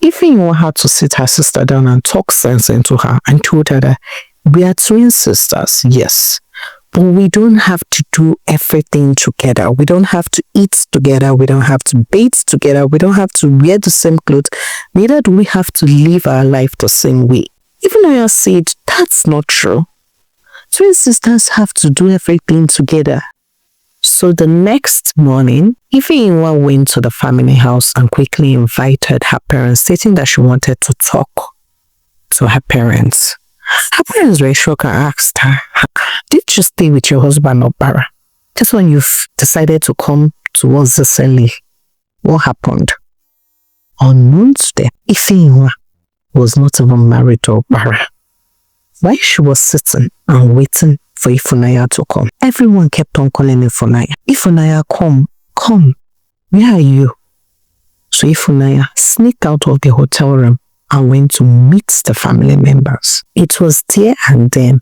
Ifeanyi had to sit her sister down and talk sense into her and told her that we are twin sisters, yes, but we don't have to do everything together. We don't have to eat together. We don't have to bathe together. We don't have to wear the same clothes. Neither do we have to live our life the same way. Ifeanyi said, that's not true. Twin sisters have to do everything together. So the next morning, Ifeanyi went to the family house and quickly invited her parents, stating that she wanted to talk to her parents. Her parents were shocked and asked her, did you stay with your husband Obara? Just when you've decided to come towards the Seli, what happened? Unknown to them, Ifeanyi was not even married to Obara. While she was sitting and waiting for Ifunanya to come, everyone kept on calling Ifunanya. Ifunanya, come, where are you? So Ifunanya sneaked out of the hotel room and went to meet the family members. It was there and then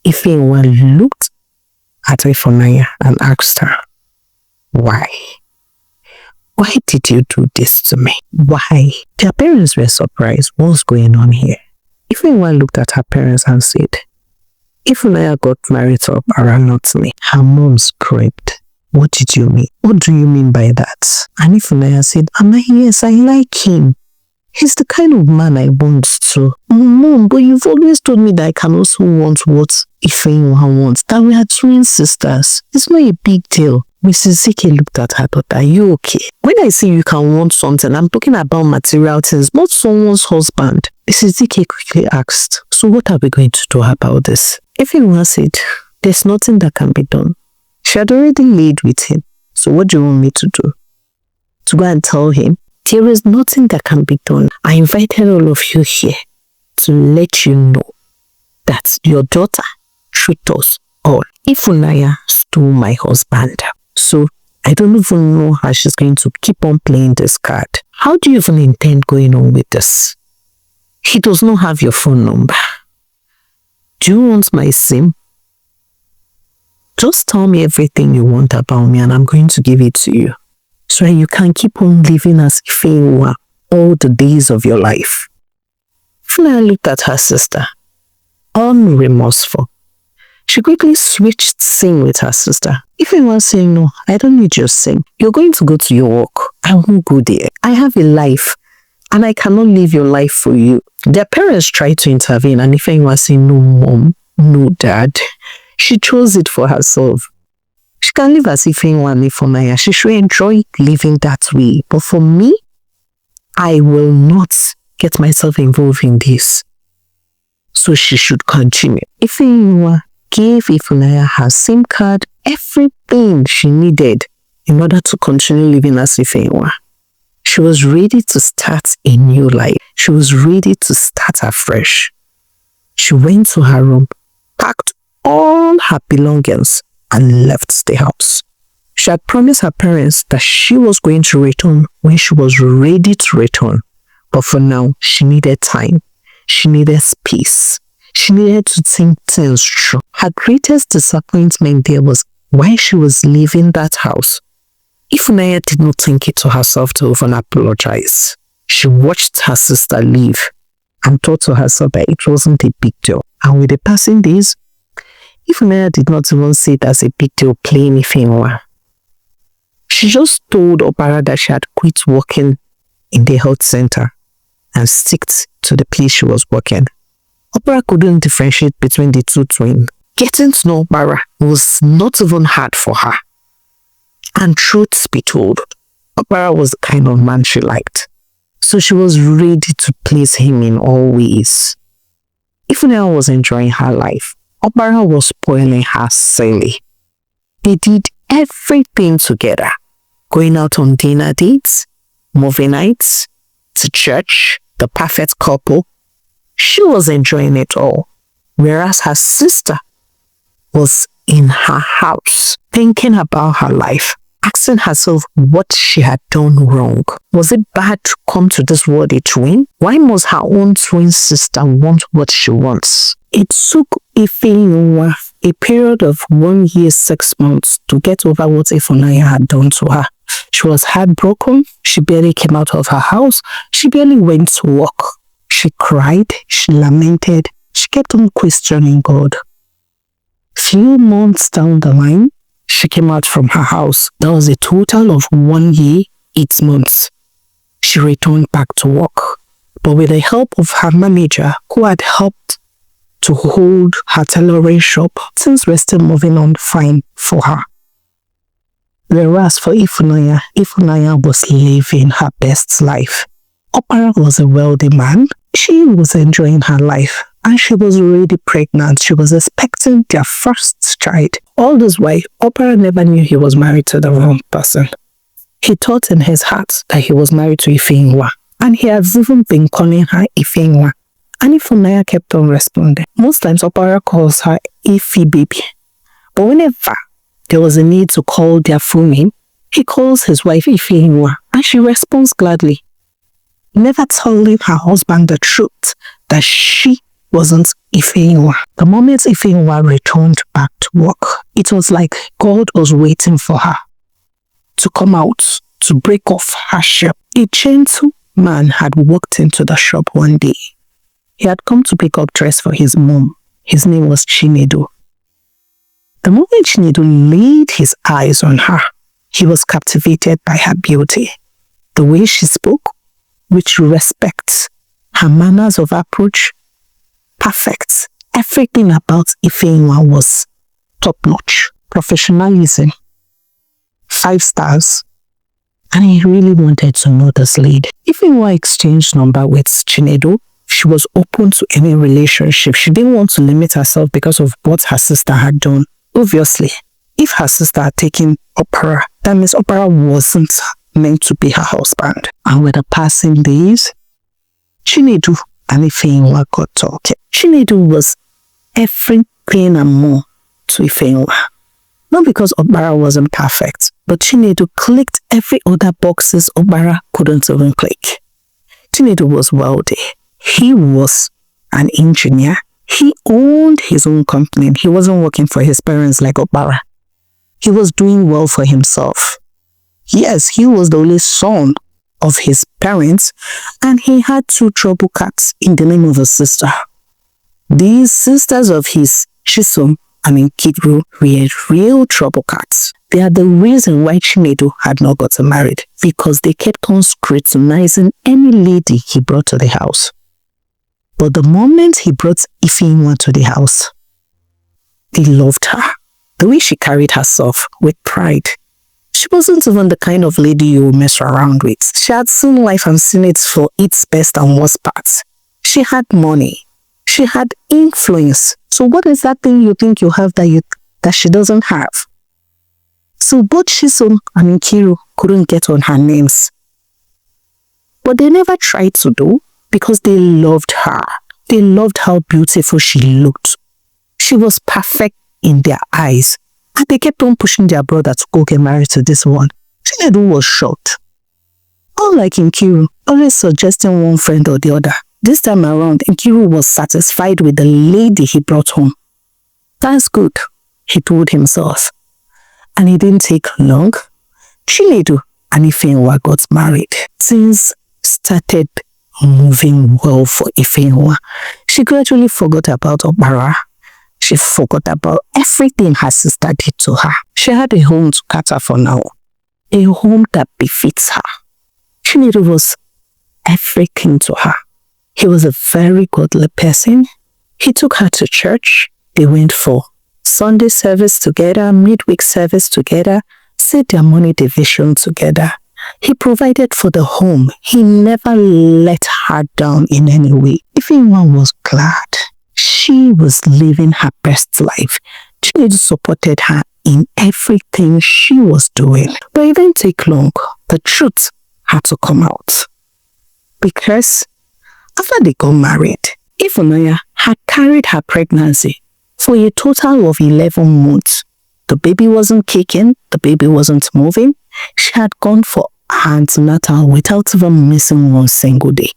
Ifeanyi looked at Ifunanya and asked her, why? Why did you do this to me? Why? Their parents were surprised. What's going on here? Ifeanyi looked at her parents and said, Ifunanya got married to Obara, not me. Her mom screamed. What did you mean? What do you mean by that? And Ifunanya said, Mama, yes, I like him. He's the kind of man I want to. Mom, but you've always told me that I can also want what Ifeanyi wants. That we are twin sisters. It's not a big deal. Mrs. Zike looked at her daughter. Are you okay? When I say you can want something, I'm talking about material things, not someone's husband. Mrs. Zike quickly asked, so what are we going to do about this? Ifeanyi said, there's nothing that can be done. She had already laid with him. So what do you want me to do? To go and tell him? There is nothing that can be done. I invited all of you here to let you know that your daughter tricked us all. Ifunanya stole my husband. So I don't even know how she's going to keep on playing this card. How do you even intend going on with this? He does not have your phone number. Do you want my SIM? Just tell me everything you want about me and I'm going to give it to you. So you can keep on living as Ifeanyi all the days of your life. Ifeanyi looked at her sister, unremorseful. She quickly switched SIM with her sister. Ifeanyi saying, no, I don't need your SIM. You're going to go to your work. I won't go there. I have a life and I cannot live your life for you. Their parents tried to intervene and Ifeanyi was saying, no mom, no dad. She chose it for herself. She can live as Ifeanyi and Ifunanya. She should enjoy living that way. But for me, I will not get myself involved in this. So she should continue. Ifeanyi gave Ifunanya her SIM card, everything she needed in order to continue living as Ifeanyi. She was ready to start a new life. She was ready to start afresh. She went to her room, packed all her belongings, and left the house. She had promised her parents that she was going to return when she was ready to return. But for now, she needed time. She needed space. She needed to think things through. Her greatest disappointment there was why she was leaving that house. Ifunanya did not think it to herself to even apologize. She watched her sister leave and thought to herself that it wasn't a big deal. And with the passing days, Ifunanya did not even see it as a big deal playing Ifeanyi. She just told Obara that she had quit working in the health center and sticked to the place she was working. Obara couldn't differentiate between the two twins. Getting to know Obara was not even hard for her. And truth be told, Obara was the kind of man she liked. So she was ready to please him in all ways. Ifunanya was enjoying her life. Obara was spoiling her silly. They did everything together. Going out on dinner dates, movie nights, to church, the perfect couple. She was enjoying it all. Whereas her sister was in her house, thinking about her life, asking herself what she had done wrong. Was it bad to come to this world a twin? Why must her own twin sister want what she wants? It took Ifeanyi a period of 1 year, 6 months to get over what Ifunanya had done to her. She was heartbroken. She barely came out of her house. She barely went to work. She cried. She lamented. She kept on questioning God. Few months down the line, she came out from her house. That was a total of 1 year, 8 months. She returned back to work. But with the help of her manager, who had helped to hold her tailoring shop, things were still moving on fine for her. Whereas for Ifunanya, Ifunanya was living her best life. Opera was a wealthy man. She was enjoying her life. And she was already pregnant. She was expecting their first child. All this while, Opera never knew he was married to the wrong person. He thought in his heart that he was married to Ifeinwa. And he has even been calling her Ifeinwa. And Ifunanya kept on responding. Most times, Opera calls her Ifi baby. But whenever there was a need to call their full name, he calls his wife Ifeinwa. And she responds gladly, never telling her husband the truth that she wasn't Ifeinwa. The moment Ifeinwa returned back to work, it was like God was waiting for her to come out, to break off her shell. A gentle man had walked into the shop one day. He had come to pick up dress for his mom. His name was Chinedu. The moment Chinedu laid his eyes on her, he was captivated by her beauty. The way she spoke, with respect, her manners of approach, perfect. Everything about Ifeinwa was top-notch. Professionalism, 5 stars. And he really wanted to know this lady. Ifeinwa exchanged number with Chinedu. She was open to any relationship. She didn't want to limit herself because of what her sister had done. Obviously, if her sister had taken Opera, that means Opera wasn't meant to be her husband. And with the passing days, Chinedu and Ifeinwa got talking. Chinedu was everything and more to Ifeinwa. Not because Opera wasn't perfect, but Chinedu clicked every other boxes Opera couldn't even click. Chinedu was wealthy. He was an engineer. He owned his own company. He wasn't working for his parents like Opera. He was doing well for himself. Yes, he was the only son of his parents, and he had 2 trouble cats in the name of a sister. These sisters of his, Chisom and Nkiru, were real trouble cats. They are the reason why Chinedu had not gotten married, because they kept on scrutinizing any lady he brought to the house. But the moment he brought Ifeinwa to the house, they loved her. The way she carried herself with pride. She wasn't even the kind of lady you would mess around with. She had seen life and seen it for its best and worst parts. She had money. She had influence. So what is that thing you think you have that she doesn't have? So both Chisom and Nkiru couldn't get on her names. But they never tried to do, because they loved her. They loved how beautiful she looked. She was perfect in their eyes. And they kept on pushing their brother to go get married to this one. Chinedu was shocked. Unlike Nkiru, always suggesting one friend or the other. This time around, Nkiru was satisfied with the lady he brought home. That's good, he told himself. And it didn't take long. Chinedu and Ifeinwa got married. Things started moving well for Ifeinwa. She gradually forgot about Opera. She forgot about everything her sister did to her. She had a home to cater for now. A home that befits her. Chinedu was everything to her. He was a very godly person. He took her to church. They went for Sunday service together, midweek service together, said their morning division together. He provided for the home. He never let her down in any way. If anyone was glad, she was living her best life. Chinedu supported her in everything she was doing. But it didn't take long. The truth had to come out. Because after they got married, Ifunanya had carried her pregnancy for a total of 11 months. The baby wasn't kicking. The baby wasn't moving. She had gone for antenatal without even missing one single day.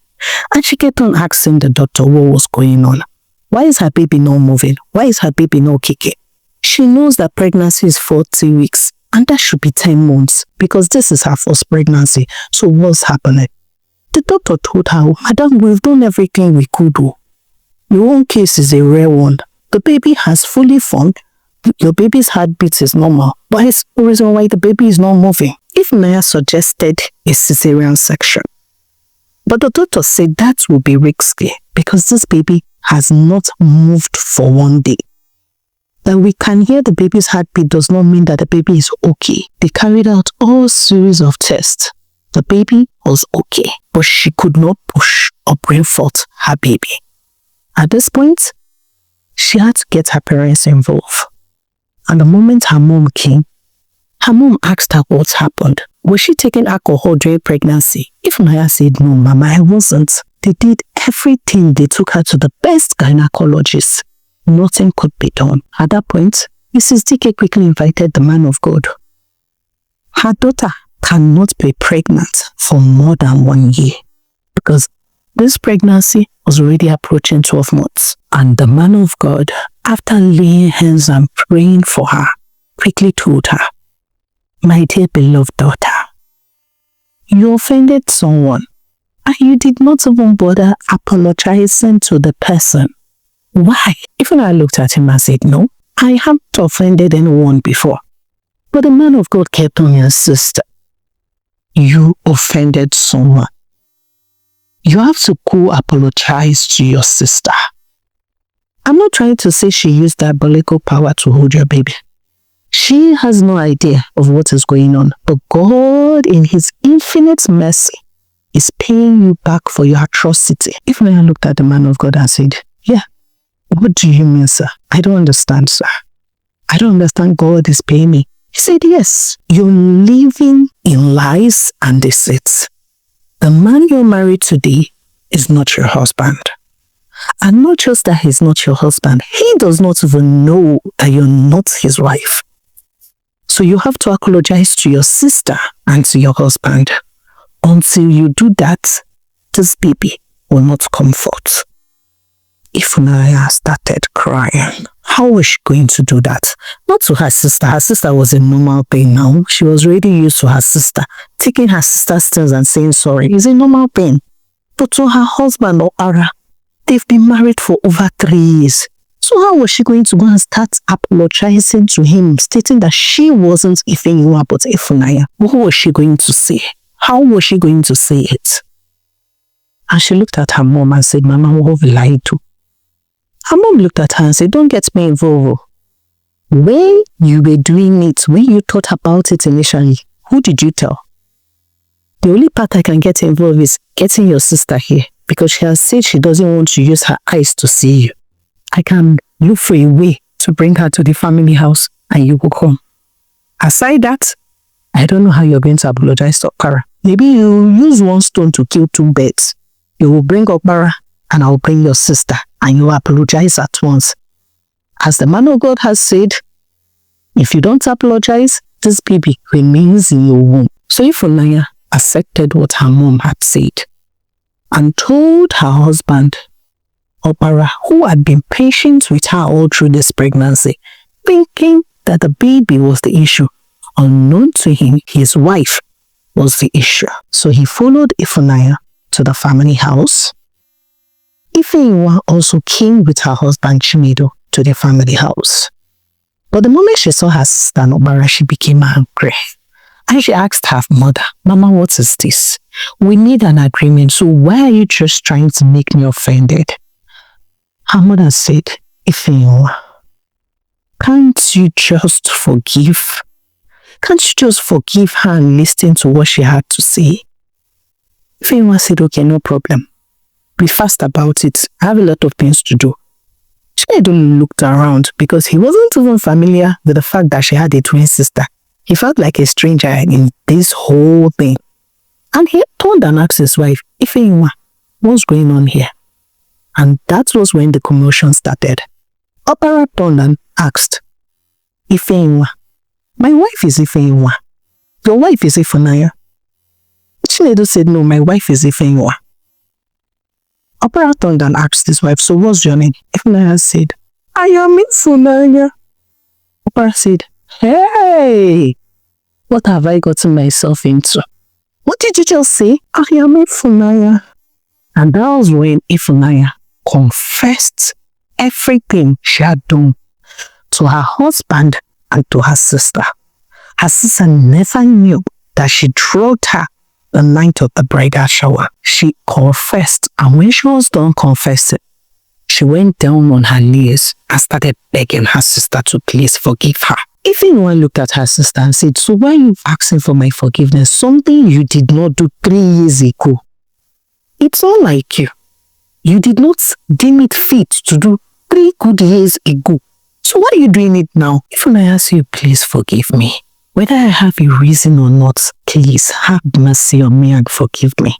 And she kept on asking the doctor what was going on. Why is her baby not moving? Why is her baby not kicking? She knows that pregnancy is 40 weeks. And that should be 10 months because this is her first pregnancy. So what's happening? The doctor told her, Madam, we've done everything we could do. Your own case is a rare one. The baby has fully formed. Your baby's heartbeat is normal. But it's the reason why the baby is not moving. Ifunanya suggested a cesarean section. But the doctor said that would be risky because this baby has not moved for 1 day. That we can hear the baby's heartbeat does not mean that the baby is okay. They carried out all series of tests. The baby was okay, but she could not push or bring forth her baby. At this point, she had to get her parents involved. And the moment her mom came, her mom asked her what happened. Was she taking alcohol during pregnancy? Ifunanya said, no, Mama, I wasn't. They did everything. They took her to the best gynecologist. Nothing could be done. At that point, Mrs. DK quickly invited the man of God. Her daughter cannot be pregnant for more than 1 year because this pregnancy was already approaching 12 months. And the man of God, after laying hands and praying for her, quickly told her, my dear beloved daughter, you offended someone and you did not even bother apologizing to the person. Why? Even I looked at him and said, no, I haven't offended anyone before. But the man of God kept on insisting, you offended someone. You have to go apologize to your sister. I'm not trying to say she used diabolical power to hold your baby. She has no idea of what is going on. But God, in His infinite mercy, is paying you back for your atrocity. If I looked at the man of God and said, yeah, what do you mean, sir? I don't understand, sir. I don't understand. God is paying me. He said, yes, you're living in lies and deceit. The man you're married today is not your husband. And not just that he's not your husband, he does not even know that you're not his wife. So you have to apologize to your sister and to your husband. Until you do that, this baby will not come forth. Ifunanya started crying. How was she going to do that? Not to her sister. Her sister was in normal pain now. She was already used to her sister. Taking her sister's things and saying sorry is a normal pain. But to her husband or Ara, they've been married for over 3 years. So how was she going to go and start apologizing to him, stating that she wasn't Ifeyiwa but Ifunanya? What was she going to say? How was she going to say it? And she looked at her mom and said, Mama, what will I do? Her mom looked at her and said, don't get me involved. When you were doing it, when you thought about it initially, who did you tell? The only part I can get involved is getting your sister here because she has said she doesn't want to use her eyes to see you. I can look for a way to bring her to the family house and you will come. Aside that, I don't know how you're going to apologize to Okpara. Maybe you use 1 stone to kill 2 birds. You will bring Okpara and I'll bring your sister and you will apologize at once. As the man of God has said, if you don't apologize, this baby remains in your womb. So Ifunanya accepted what her mom had said and told her husband, Okpara, who had been patient with her all through this pregnancy, thinking that the baby was the issue. Unknown to him, his wife was the issue. So he followed Ifunanya to the family house. Ifeyiwa also came with her husband Chimedo to the family house. But the moment she saw her sister Okpara, she became angry. And she asked her mother, Mama, what is this? We need an agreement, so why are you just trying to make me offended? Her mother said, Ifeyiwa, can't you just forgive? Can't you just forgive her and listen to what she had to say? Ifeyiwa said, okay, no problem. Be fast about it. I have a lot of things to do. Chinedu looked around because he wasn't even familiar with the fact that she had a twin sister. He felt like a stranger in this whole thing. And he turned and asked his wife, Ifeyiwa, what's going on here? And that was when the commotion started. Okpara turned and asked, Ifeyiwa, my wife is Ifeyiwa. Your wife is Ifunanya. Chinedu said, no, my wife is Ifeyiwa. Okpara turned and asked his wife, so what's your name? Ifunanya said, I am Ifunanya. Okpara said, hey, What have I gotten myself into? What did you just say? I am Ifunanya. And that was when Ifunanya confessed everything she had done to her husband and to her sister. Her sister never knew that she drugged her the night of the bridal shower. She confessed, and when she was done confessing, she went down on her knees and started begging her sister to please forgive her. If anyone looked at her sister and said, so why are you asking for my forgiveness? Something you did not do 3 years ago. It's all like you. You did not deem it fit to do 3 good years ago. So why are you doing it now? If I ask you, please forgive me. Whether I have a reason or not, please have mercy on me and forgive me.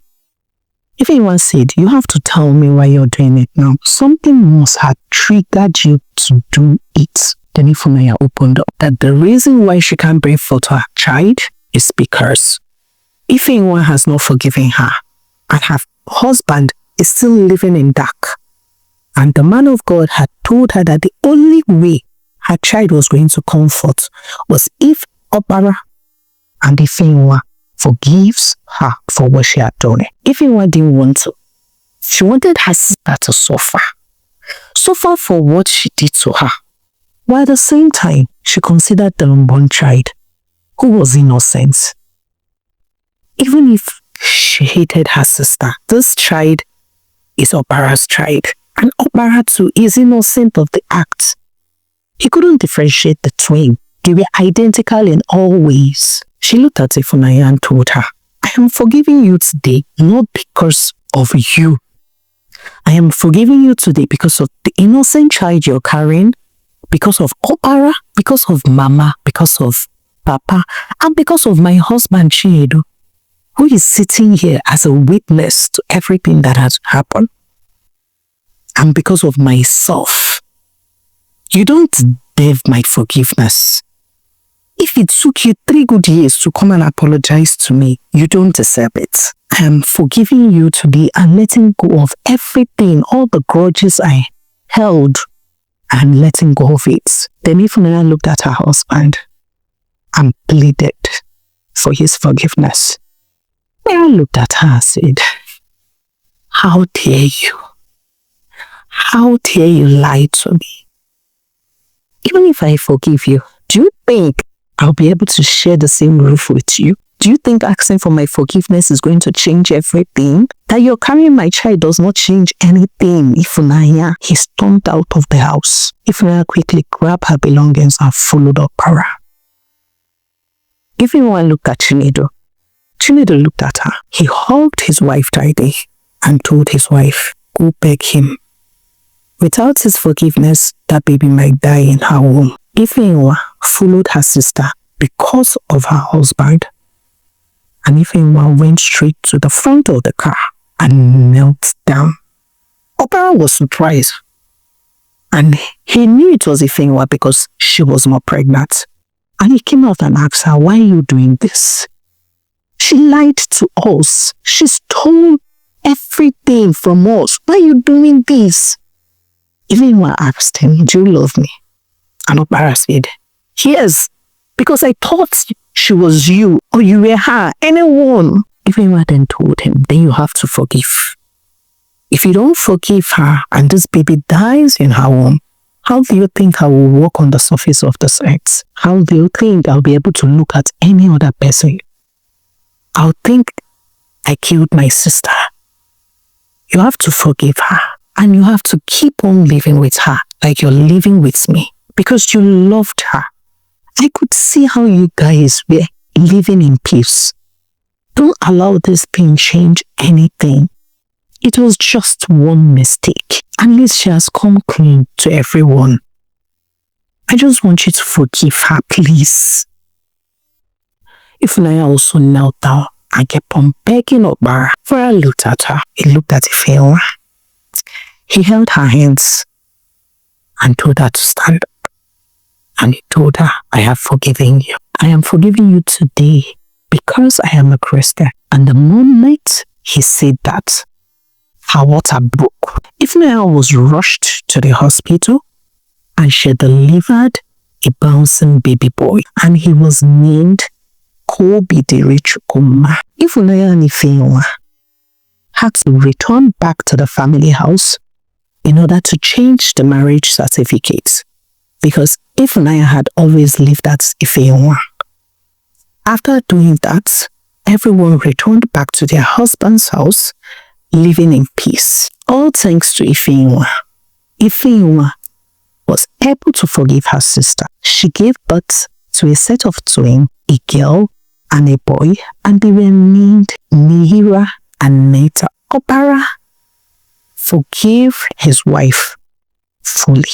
If anyone said, you have to tell me why you're doing it now, something must have triggered you to do it. Then Ifunanya opened up that the reason why she can't bring forth her child is because if anyone has not forgiven her and her husband is still living in dark, and the man of God had told her that the only way her child was going to come forth was if Obara and Ifeanyi forgives her for what she had done. Ifeanyi didn't want to. She wanted her sister to suffer for what she did to her. While at the same time, she considered the unborn child, who was innocent. Even if she hated her sister, this child is Obara's child. And Obara too is innocent of the act. He couldn't differentiate the twain. They were identical in all ways. She looked at Ifunanya and told her, I am forgiving you today, not because of you. I am forgiving you today because of the innocent child you're carrying, because of Obara, because of Mama, because of Papa, and because of my husband Chiedu, who is sitting here as a witness to everything that has happened. And because of myself. You don't deserve my forgiveness. If it took you 3 good years to come and apologize to me, you don't deserve it. I am forgiving you today and letting go of everything, all the grudges I held, and letting go of it. Then Ifunanya looked at her husband and pleaded for his forgiveness. I looked at her and said, how dare you? How dare you lie to me? Even if I forgive you, do you think I'll be able to share the same roof with you? Do you think asking for my forgiveness is going to change everything? That you're carrying my child does not change anything, Ifunanya. He stormed out of the house. Ifunanya quickly grabbed her belongings and followed Obara. Everyone looked at Chinedu. Chinedu looked at her. He hugged his wife tightly and told his wife, go beg him. Without his forgiveness, that baby might die in her womb. Ifeanyi followed her sister because of her husband. And Ifeanyi went straight to the front of the car and knelt down. Obara was surprised. And he knew it was Ifeanyi because she was not pregnant. And he came out and asked her, why are you doing this? She lied to us. She stole everything from us. Why are you doing this? Ifeanyi asked him, do you love me? And Obara said, yes, because I thought she was you or you were her, anyone. Ifeanyi then told him, then you have to forgive. If you don't forgive her and this baby dies in her womb, how do you think I will walk on the surface of this earth? How do you think I'll be able to look at any other person? I'll think I killed my sister. You have to forgive her. And you have to keep on living with her like you're living with me because you loved her. I could see how you guys were living in peace. Don't allow this pain change anything. It was just one mistake. At least she has come clean to everyone. I just want you to forgive her, please. Ifunanya also knelt down and kept on begging Obara. Obara looked at her. He looked at Ifeanyi. He held her hands and told her to stand up. And he told her, I have forgiven you. I am forgiving you today because I am a Christian. And the moment he said that, her water broke. Ifeanyi was rushed to the hospital and she delivered a bouncing baby boy. And he was named Kobi diri Chukuma. Ifunanya and Ifeanyi had to return back to the family house in order to change the marriage certificate, because Ifunanya had always lived at Ifeanyi. After doing that, everyone returned back to their husband's house, living in peace. All thanks to Ifeanyi. Ifeanyi was able to forgive her sister. She gave birth to a set of twins, a girl and a boy, and they were named Mihira and Neta. Obara forgave his wife fully.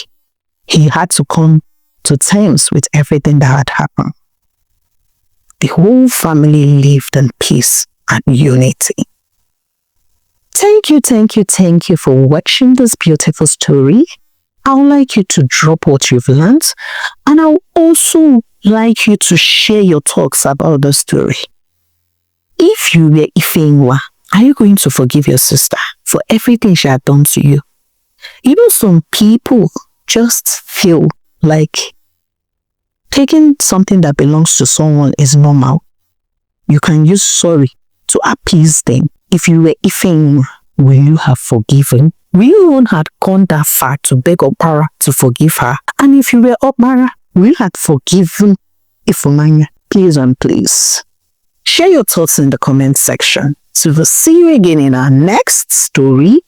He had to come to terms with everything that had happened. The whole family lived in peace and unity. Thank you for watching this beautiful story. I would like you to drop what you've learned, and I would also like you to share your thoughts about the story. If you were Ifeanyi, are you going to forgive your sister for everything she had done to you? You know, some people just feel like taking something that belongs to someone is normal. You can use sorry to appease them. If you were Ifeanyi, will you have forgiven? Will you even have gone that far to beg Obara to forgive her? And if you were Obara, will you have forgiven Ifunanya? Please and please, share your thoughts in the comment section. So we'll see you again in our next story.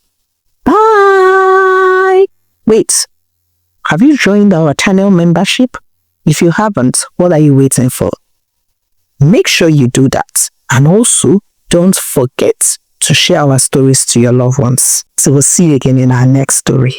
Bye! Wait, have you joined our channel membership? If you haven't, what are you waiting for? Make sure you do that. And also, don't forget to share our stories to your loved ones. So we'll see you again in our next story.